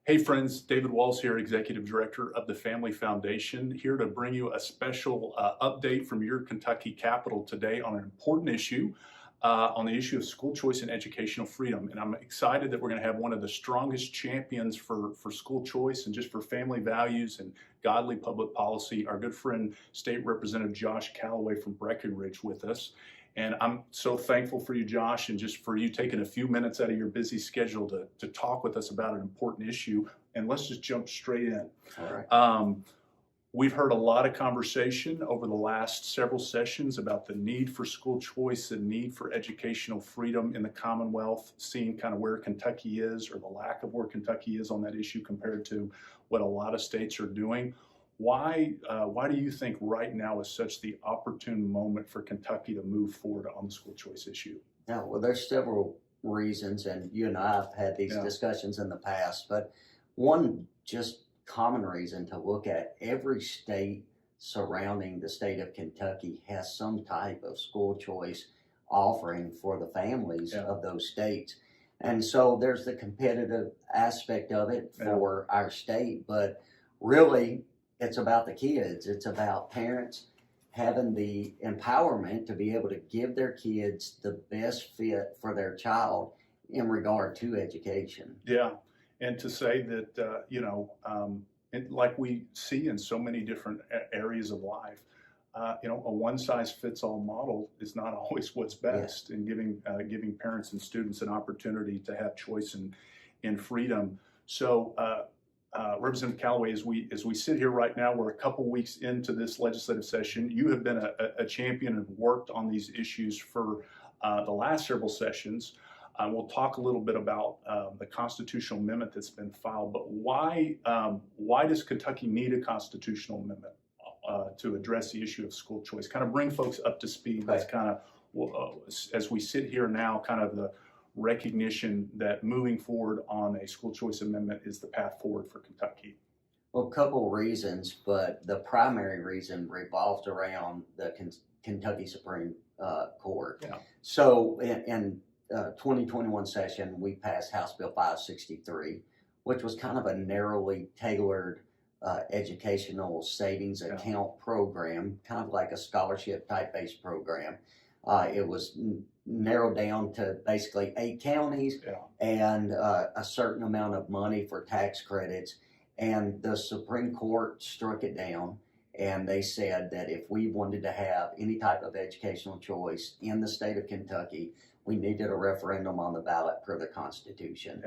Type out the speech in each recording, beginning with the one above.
Hey friends, David Walls here, Executive Director of the Family Foundation, here to bring you a special update from your Kentucky Capitol today on an important issue, on the issue of school choice and educational freedom. And I'm excited that we're going to have one of the strongest champions for school choice and just for family values and godly public policy, our good friend, State Representative Josh Calloway from Breckenridge with us. And I'm so thankful for you, Josh, and just for you taking a few minutes out of your busy schedule to talk with us about an important issue. And let's just jump straight in. All right. We've heard a lot of conversation over the last several sessions about the need for school choice, the need for educational freedom in the Commonwealth, seeing kind of where Kentucky is or the lack of where Kentucky is on that issue compared to what a lot of states are doing. Why do you think right now is such the opportune moment for Kentucky to move forward on the school choice issue? Yeah, well, there's several reasons, and you and I have had these discussions in the past, but one just common reason to look at, every state surrounding the state of Kentucky has some type of school choice offering for the families of those states. And so there's the competitive aspect of it for our state, but really, it's about the kids. It's about parents having the empowerment to be able to give their kids the best fit for their child in regard to education. Yeah, and to say that, like we see in so many different areas of life, a one-size-fits-all model is not always what's best in giving parents and students an opportunity to have choice and freedom. So, Representative Calloway, as we sit here right now, we're a couple weeks into this legislative session. You have been a champion and worked on these issues for the last several sessions. We'll talk a little bit about the constitutional amendment that's been filed, but why does Kentucky need a constitutional amendment to address the issue of school choice? Kind of bring folks up to speed. That's kind of, as we sit here now, kind of the recognition that moving forward on a school choice amendment is the path forward for Kentucky. Well, a couple of reasons, but the primary reason revolves around the Kentucky Supreme Court. Yeah. So in 2021 session, we passed House Bill 563, which was kind of a narrowly tailored educational savings account program, kind of like a scholarship type based program. It was narrowed down to basically 8 counties and a certain amount of money for tax credits. And the Supreme Court struck it down, and they said that if we wanted to have any type of educational choice in the state of Kentucky, we needed a referendum on the ballot per the Constitution.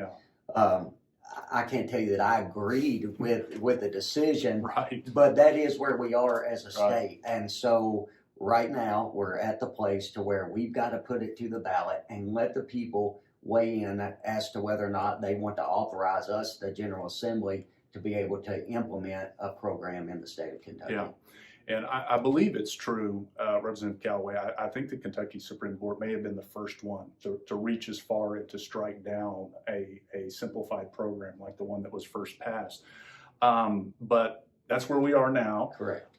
I can't tell you that I agreed with the decision, but that is where we are as a state. And so right now, we're at the place to where we've got to put it to the ballot and let the people weigh in as to whether or not they want to authorize us, the General Assembly, to be able to implement a program in the state of Kentucky. Yeah, and I believe it's true, Representative Calloway. I think the Kentucky Supreme Court may have been the first one to reach as far and to strike down a simplified program like the one that was first passed. But that's where we are now. Correct.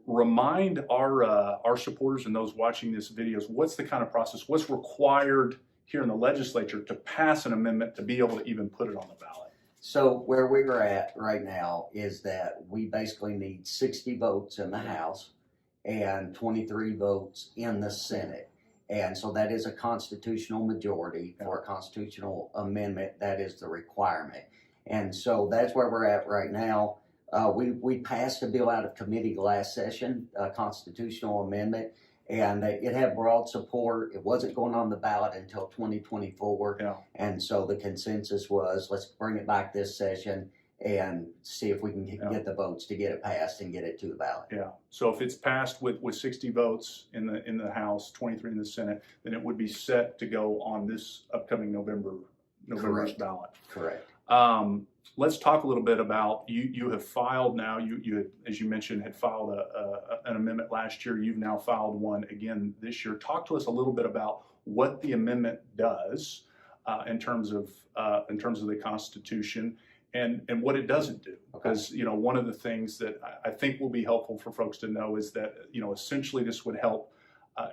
Remind our supporters and those watching this videos, what's the kind of process, what's required here in the legislature to pass an amendment to be able to even put it on the ballot? So where we're at right now is that we basically need 60 votes in the House and 23 votes in the Senate. And so that is a constitutional majority for a constitutional amendment. That is the requirement. And so that's where we're at right now. We passed a bill out of committee last session, a constitutional amendment, and it had broad support. It wasn't going on the ballot until 2024. And so the consensus was, let's bring it back this session and see if we can get the votes to get it passed and get it to the ballot. Yeah. So if it's passed with 60 votes in the House, 23 in the Senate, then it would be set to go on this upcoming November's ballot. Correct. Let's talk a little bit about, you have filed now, you as you mentioned, had filed an amendment last year. You've now filed one again this year. Talk to us a little bit about what the amendment does in terms of the Constitution and what it doesn't do. Because, one of the things that I think will be helpful for folks to know is that, essentially this would help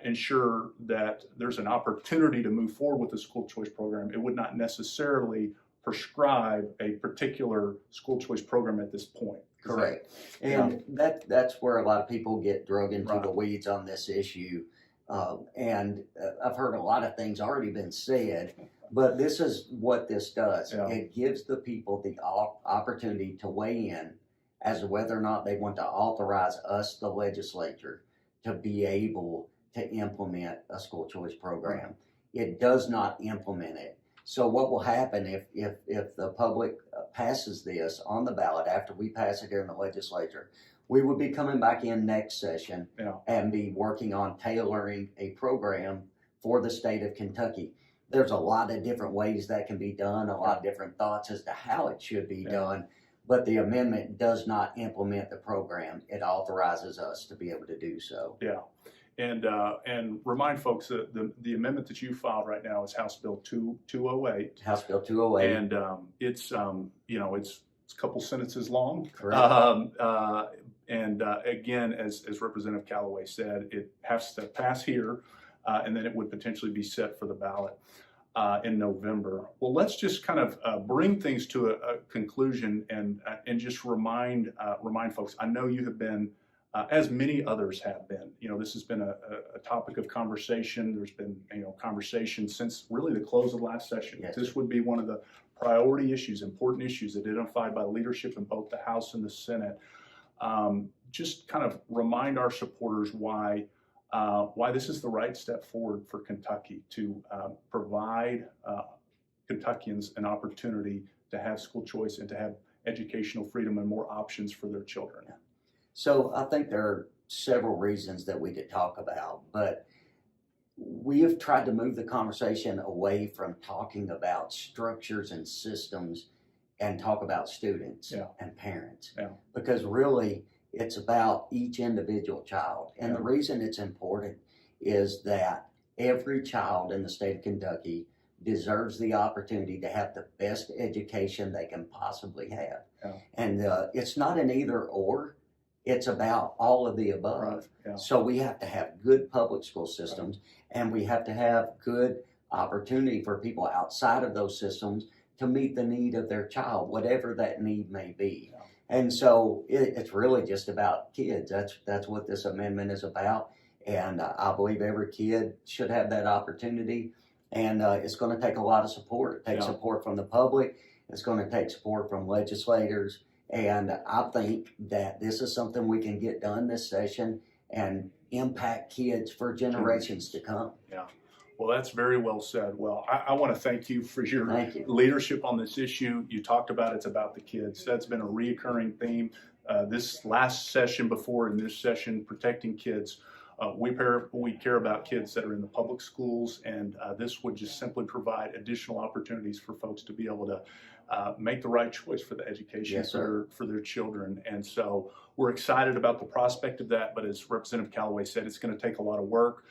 ensure that there's an opportunity to move forward with the school choice program. It would not necessarily prescribe a particular school choice program at this point. Correct. And that's where a lot of people get drug into Right. the weeds on this issue. And I've heard a lot of things already been said, but this is what this does. Yeah. It gives the people the opportunity to weigh in as to whether or not they want to authorize us, the legislature, to be able to implement a school choice program. It does not implement it. So what will happen if the public passes this on the ballot after we pass it here in the legislature, we would be coming back in next session and be working on tailoring a program for the state of Kentucky. There's a lot of different ways that can be done, a lot of different thoughts as to how it should be done, but the amendment does not implement the program. It authorizes us to be able to do so. Yeah. And remind folks that the amendment that you filed right now is House Bill 208. House Bill 208. And it's it's a couple sentences long. Correct. Again, as Representative Calloway said, it has to pass here, and then it would potentially be set for the ballot in November. Well, let's just kind of bring things to a conclusion and just remind folks. I know you have been, as many others have been. This has been a topic of conversation. There's been conversation since really the close of last session. Yes. This would be one of the priority issues, important issues identified by leadership in both the House and the Senate. Just kind of remind our supporters why this is the right step forward for Kentucky to provide Kentuckians an opportunity to have school choice and to have educational freedom and more options for their children. So I think there are several reasons that we could talk about, but we have tried to move the conversation away from talking about structures and systems and talk about students and parents. Because really it's about each individual child. And the reason it's important is that every child in the state of Kentucky deserves the opportunity to have the best education they can possibly have. And it's not an either or. It's about all of the above. So we have to have good public school systems, and we have to have good opportunity for people outside of those systems to meet the need of their child, whatever that need may be. And so it's really just about kids. That's what this amendment is about. And I believe every kid should have that opportunity. And it's going to take a lot of support. It takes support from the public. It's going to take support from legislators. And I think that this is something we can get done this session and impact kids for generations to come. Well, that's very well said. Well, I want to thank you for your leadership on this issue. You talked about it's about the kids. That's been a reoccurring theme. This last session before and this session, protecting kids. We care about kids that are in the public schools, and this would just simply provide additional opportunities for folks to be able to make the right choice for the education for their children. And so we're excited about the prospect of that, but as Representative Calloway said, it's going to take a lot of work.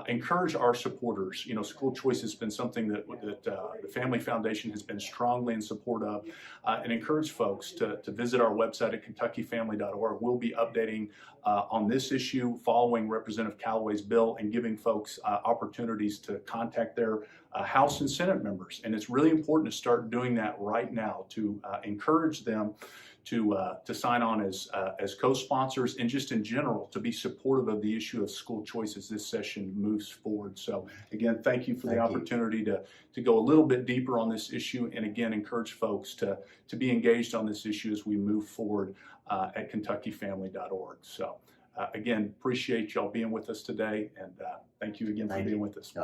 Encourage our supporters. School choice has been something that the Family Foundation has been strongly in support of, and encourage folks to visit our website at kentuckyfamily.org. We'll be updating on this issue following Representative Calloway's bill and giving folks opportunities to contact their House and Senate members. And it's really important to start doing that right now to encourage them to sign on as co-sponsors and just in general to be supportive of the issue of school choice as this session moves forward. So again, thank you for the opportunity to go a little bit deeper on this issue, and again encourage folks to be engaged on this issue as we move forward at kentuckyfamily.org. So again, appreciate y'all being with us today, and thank you again for being with us.